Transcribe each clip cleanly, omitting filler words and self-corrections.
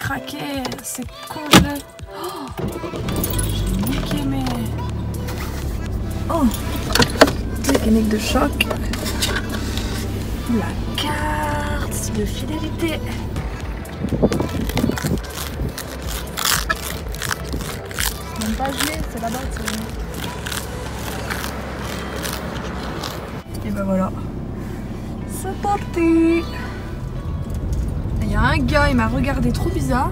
craqué, c'est congelé. Oh, j'ai niqué mes... Oh, technique de choc. La carte de fidélité. Même pas gelé, c'est là-bas. Et ben voilà. C'est parti. Il y a un gars, il m'a regardé trop bizarre.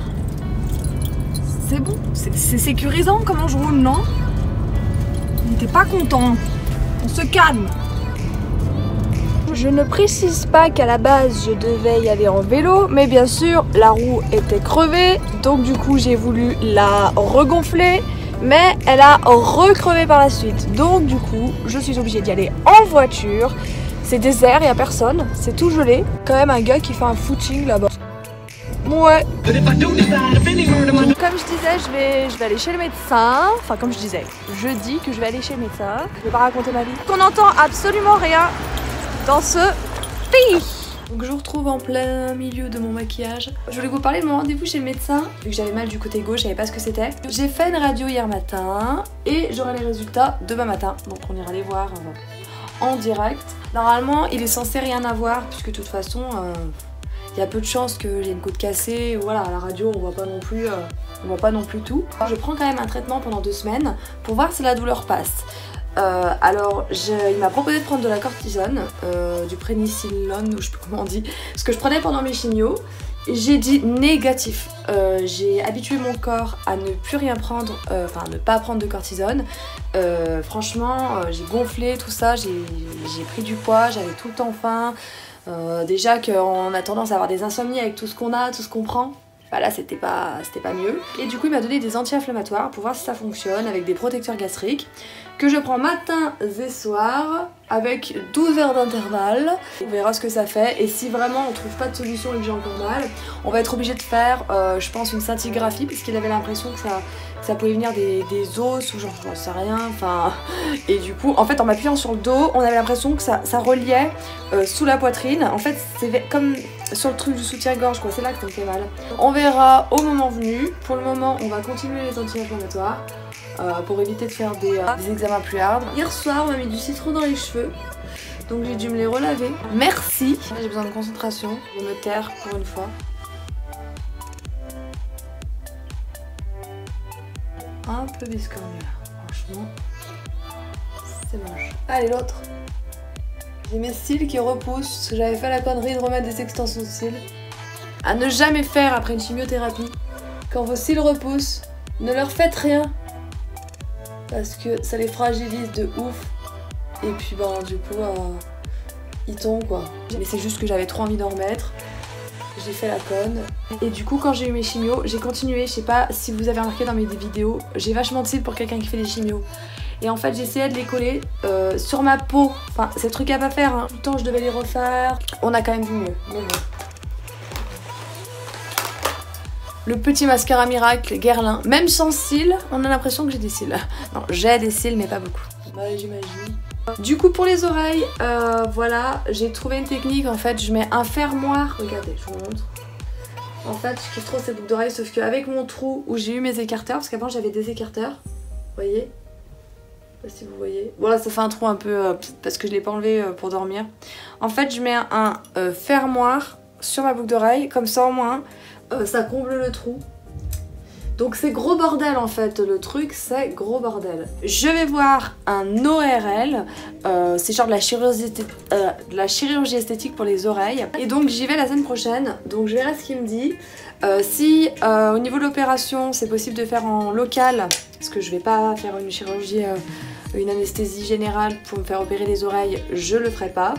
C'est bon, c'est sécurisant comment je roule, non? Il n'était pas content. On se calme. Je ne précise pas qu'à la base je devais y aller en vélo, mais bien sûr la roue était crevée, donc du coup j'ai voulu la regonfler, mais elle a recrevé par la suite. Donc du coup je suis obligée d'y aller en voiture. C'est désert, il n'y a personne, c'est tout gelé. Quand même un gars qui fait un footing là-bas. Ouais. Comme je disais, je vais aller chez le médecin. Enfin, comme je disais, je dis que je vais aller chez le médecin. Je vais pas raconter ma vie. On n'entend absolument rien dans ce pays. Donc je vous retrouve en plein milieu de mon maquillage. Je voulais vous parler de mon rendez-vous chez le médecin. Vu que j'avais mal du côté gauche, je savais pas ce que c'était. J'ai fait une radio hier matin et j'aurai les résultats demain matin. Donc on ira les voir en direct. Normalement, il est censé rien avoir puisque de toute façon... il y a peu de chances que j'ai une côte cassée, voilà, à la radio on voit pas non plus tout. Je prends quand même un traitement pendant 2 semaines pour voir si la douleur passe. Alors il m'a proposé de prendre de la cortisone, du prénicillone, ou je sais plus comment on dit, ce que je prenais pendant mes chimios. J'ai dit négatif. J'ai habitué mon corps à ne plus rien prendre, enfin ne pas prendre de cortisone. Franchement, j'ai gonflé tout ça, j'ai pris du poids, j'avais tout le temps faim. Déjà qu'on a tendance à avoir des insomnies avec tout ce qu'on a, tout ce qu'on prend. Bah là c'était pas mieux. Et du coup il m'a donné des anti-inflammatoires pour voir si ça fonctionne avec des protecteurs gastriques que je prends matin et soir avec 12 heures d'intervalle. On verra ce que ça fait et si vraiment on trouve pas de solution et que j'ai encore mal, on va être obligé de faire je pense une scintigraphie parce qu'il avait l'impression que ça pouvait venir des os ou genre j'en sais rien, enfin... Et du coup, en fait en m'appuyant sur le dos, on avait l'impression que ça reliait sous la poitrine. En fait c'est comme sur le truc du soutien-gorge quoi, c'est là que ça me fait mal. On verra au moment venu. Pour le moment on va continuer les anti-inflammatoires pour éviter de faire des examens plus hard. Hier soir on m'a mis du citron dans les cheveux, donc j'ai dû me les relaver. Merci. J'ai besoin de concentration, je vais me taire pour une fois. Un peu biscornure, franchement c'est moche. Allez l'autre. J'ai mes cils qui repoussent, j'avais fait la connerie de remettre des extensions de cils. À ne jamais faire après une chimiothérapie. Quand vos cils repoussent, ne leur faites rien. Parce que ça les fragilise de ouf. Et puis ben du coup, ils tombent quoi. Mais c'est juste que j'avais trop envie d'en remettre. J'ai fait la conne. Et du coup quand j'ai eu mes chimios, j'ai continué. Je sais pas si vous avez remarqué dans mes vidéos, j'ai vachement de cils pour quelqu'un qui fait des chimios. Et en fait j'essayais de les coller sur ma peau. Enfin c'est le truc à pas faire hein. Tout le temps je devais les refaire. On a quand même vu mieux. Mais bon. Le petit mascara miracle Guerlain. Même sans cils, on a l'impression que j'ai des cils. Non, j'ai des cils mais pas beaucoup. Ouais, j'imagine. Du coup pour les oreilles, voilà, j'ai trouvé une technique en fait, je mets un fermoir. Regardez, je vous montre. En fait, je kiffe trop ces boucles d'oreilles, sauf qu'avec mon trou où j'ai eu mes écarteurs, parce qu'avant j'avais des écarteurs, vous voyez? Je sais pas si vous voyez. Bon là ça fait un trou un peu, parce que je l'ai pas enlevé pour dormir. En fait je mets un fermoir sur ma boucle d'oreille, comme ça au moins ça comble le trou. Donc c'est gros bordel en fait, le truc c'est gros bordel. Je vais voir un ORL, c'est genre de la chirurgie esthétique pour les oreilles. Et donc j'y vais la semaine prochaine, donc je verrai ce qu'il me dit. Si au niveau de l'opération c'est possible de faire en local, parce que je vais pas faire une chirurgie, une anesthésie générale pour me faire opérer les oreilles, je le ferai pas.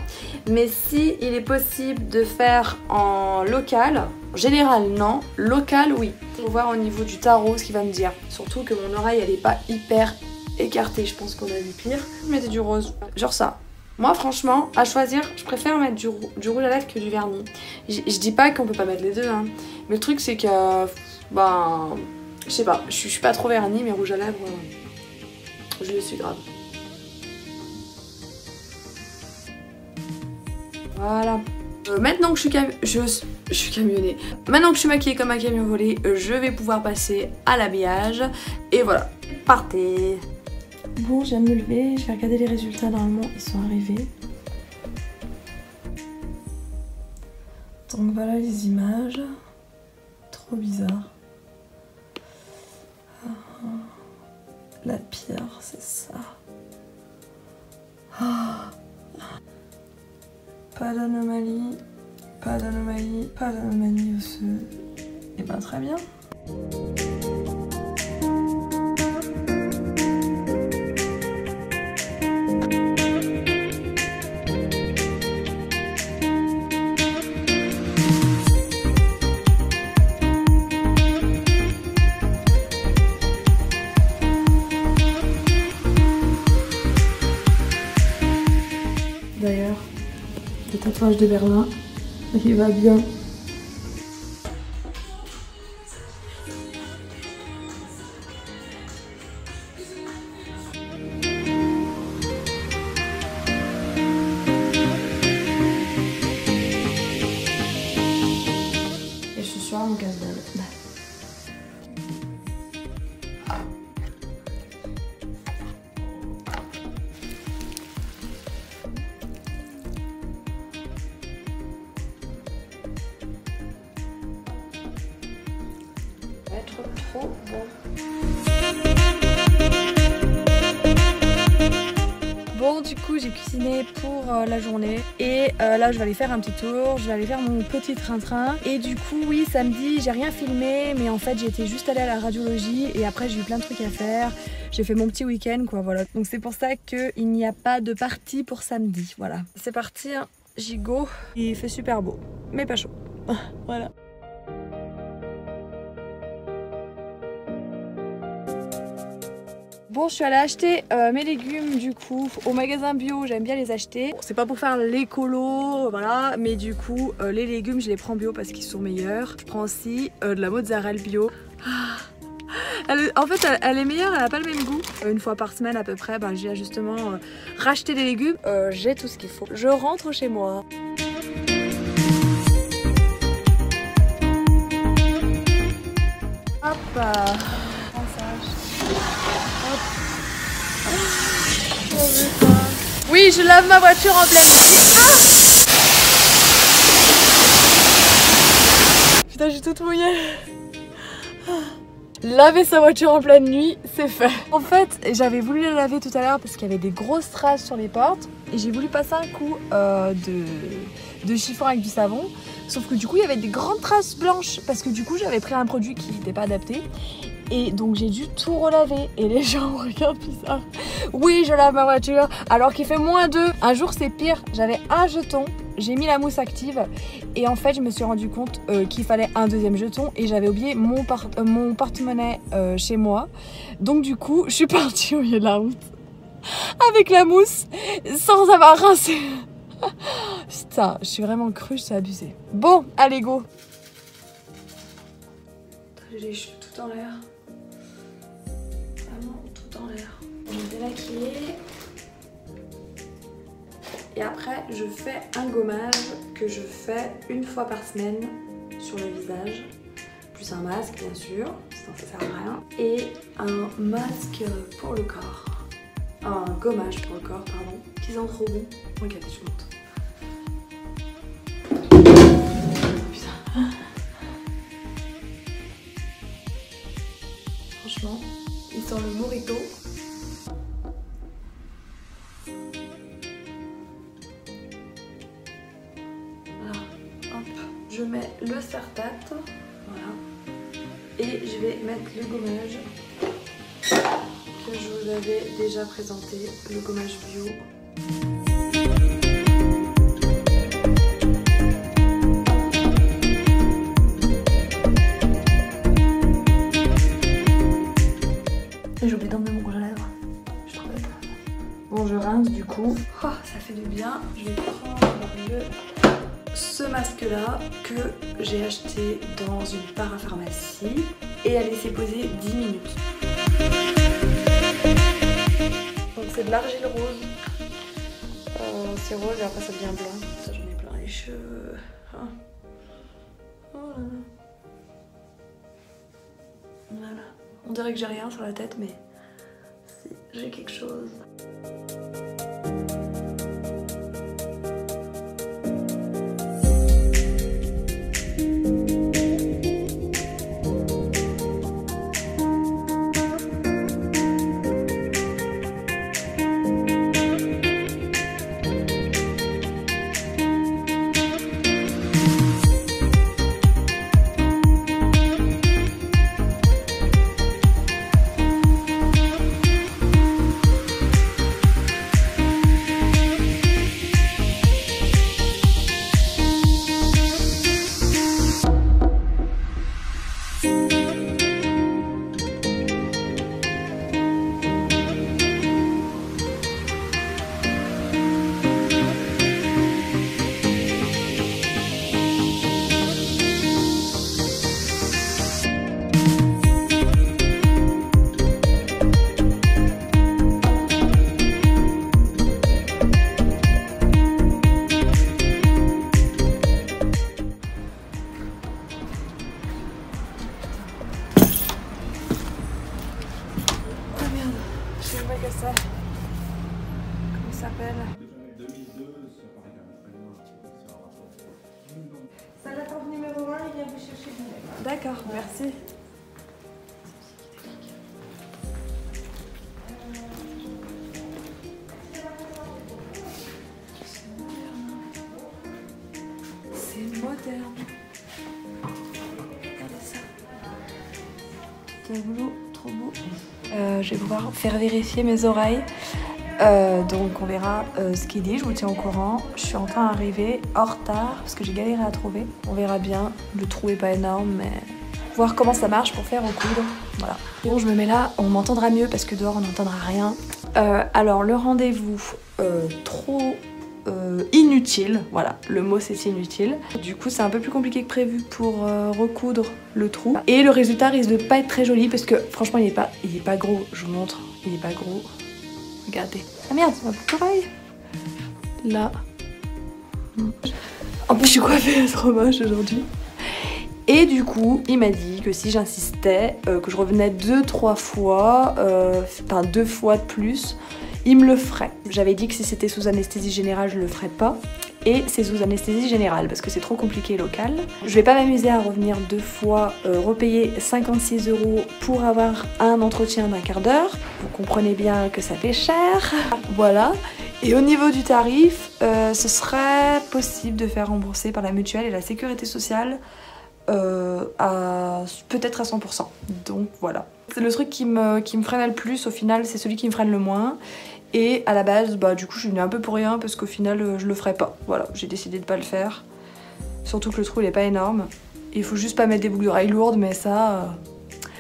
Mais si il est possible de faire en local, en général non, local oui. Faut voir au niveau du tarot ce qu'il va me dire. Surtout que mon oreille elle est pas hyper écartée, je pense qu'on a vu pire. Je mettais du rose, genre ça. Moi franchement, à choisir, je préfère mettre du rouge à lèvres que du vernis. Je dis pas qu'on peut pas mettre les deux, hein. Mais le truc c'est que, ben, je sais pas, je suis pas trop vernis, mais rouge à lèvres, je le suis grave. Voilà. Maintenant que je je suis camionnée. Maintenant que je suis maquillée comme un camion volé, je vais pouvoir passer à l'habillage. Et voilà, partez. Bon, je viens de me lever, je vais regarder les résultats, normalement ils sont arrivés. Donc voilà les images. Trop bizarre. La pire, c'est ça. Pas d'anomalie, pas d'anomalie, pas d'anomalie osseuse. Et ben très bien. D'ailleurs, le tatouage de Berlin, il va bien. Et ce soir, mon casse-dalle. Trop bon. Bon, du coup j'ai cuisiné pour la journée et là je vais aller faire un petit tour, je vais aller faire mon petit train-train. Et du coup oui, samedi j'ai rien filmé, mais en fait j'étais juste allée à la radiologie et après j'ai eu plein de trucs à faire. J'ai fait mon petit week-end quoi, voilà. Donc c'est pour ça qu'il n'y a pas de partie pour samedi, voilà. C'est parti, hein. Gigot, il fait super beau, mais pas chaud. Voilà. Bon, je suis allée acheter mes légumes du coup au magasin bio, j'aime bien les acheter. Bon, c'est pas pour faire l'écolo, voilà, mais du coup les légumes je les prends bio parce qu'ils sont meilleurs. Je prends aussi de la mozzarella bio. En fait elle est meilleure, elle a pas le même goût. Une fois par semaine à peu près, ben, j'ai justement racheté des légumes. J'ai tout ce qu'il faut. Je rentre chez moi. Hop. Oui, je lave ma voiture en pleine nuit. Putain, je suis toute mouillée. Laver sa voiture en pleine nuit, c'est fait. En fait, j'avais voulu la laver tout à l'heure parce qu'il y avait des grosses traces sur les portes. Et j'ai voulu passer un coup de chiffon avec du savon. Sauf que du coup, il y avait des grandes traces blanches parce que du coup, j'avais pris un produit qui n'était pas adapté. Et donc j'ai dû tout relaver et les gens me regardent bizarre. Oui, je lave ma voiture alors qu'il fait -2. Un jour c'est pire, j'avais un jeton, j'ai mis la mousse active et en fait je me suis rendu compte qu'il fallait un deuxième jeton et j'avais oublié mon porte-monnaie chez moi. Donc du coup je suis partie au milieu de la route avec la mousse sans avoir rincé. Putain, je suis vraiment cruche, c'est abusé. Bon, allez go. J'ai les cheveux tout en l'air. Tout en l'air. Je vais démaquiller. Et après, je fais un gommage que je fais une fois par semaine sur le visage. Plus un masque, bien sûr, sinon ça sert à rien. Et un masque pour le corps. Un gommage pour le corps, pardon. Qui sent trop bon. Regardez, je monte. Putain. Franchement, il sent le mojito. Voilà, hop, je mets le serre-tête, voilà, et je vais mettre le gommage que je vous avais déjà présenté, le gommage bio. J'ai oublié d'emmener mon rouge à lèvres. Je suis trop bête. Bon, je rince du coup. Oh, ça fait du bien. Je vais prendre ce masque-là que j'ai acheté dans une parapharmacie et à laisser poser 10 minutes. Donc c'est de l'argile rose. C'est rose et après ça devient blanc. Ça, j'en ai plein les cheveux. Voilà. On dirait que j'ai rien sur la tête, mais si, j'ai quelque chose. Comment il s'appelle? 2002, ça paraît quand même très loin. C'est un rapport. Ça l'attend numéro 1, il vient vous chercher vous. D'accord, merci. C'est moderne. Regardez ça. Tableau, trop beau. Je vais pouvoir faire vérifier mes oreilles. Donc on verra ce qu'il dit, je vous tiens au courant. Je suis en train d'arriver en retard parce que j'ai galéré à trouver. On verra bien, le trou est pas énorme, mais voir comment ça marche pour faire au coude. Voilà. Bon, je me mets là, on m'entendra mieux parce que dehors on n'entendra rien. Alors le rendez-vous trop inutile, voilà, le mot c'est inutile. Du coup c'est un peu plus compliqué que prévu pour recoudre le trou. Et le résultat risque de pas être très joli parce que franchement il est pas gros, je vous montre, il est pas gros. Regardez. Ah merde, c'est ma boucle d'oreille. Là. En plus je suis coiffée trop moche aujourd'hui. Et du coup, il m'a dit que si j'insistais, que je revenais 2-3 fois, enfin 2 fois de plus, il me le ferait. J'avais dit que si c'était sous anesthésie générale, je le ferais pas. Et c'est sous anesthésie générale parce que c'est trop compliqué local. Je vais pas m'amuser à revenir 2 fois, repayer 56 € pour avoir un entretien d'1 quart d'heure. Vous comprenez bien que ça fait cher. Voilà. Et au niveau du tarif, ce serait possible de faire rembourser par la mutuelle et la sécurité sociale peut-être à 100%. Donc voilà. C'est le truc qui me freine le plus, au final c'est celui qui me freine le moins. Et à la base, bah du coup je suis venue un peu pour rien parce qu'au final je le ferai pas. Voilà, j'ai décidé de pas le faire. Surtout que le trou il est pas énorme. Il faut juste pas mettre des boucles d'oreilles lourdes, mais ça...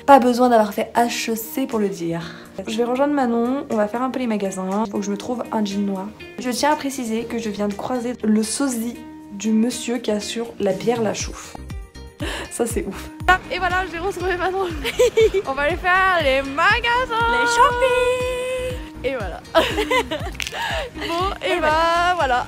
pas besoin d'avoir fait HEC pour le dire. Je vais rejoindre Manon, on va faire un peu les magasins. Faut que je me trouve un jean noir. Je tiens à préciser que je viens de croiser le sosie du monsieur qui assure la bière La Chouffe. Ça c'est ouf. Et voilà, j'ai retrouvé Manon. On va aller faire les magasins, Les shopping. et voilà. Bon, et bah voilà.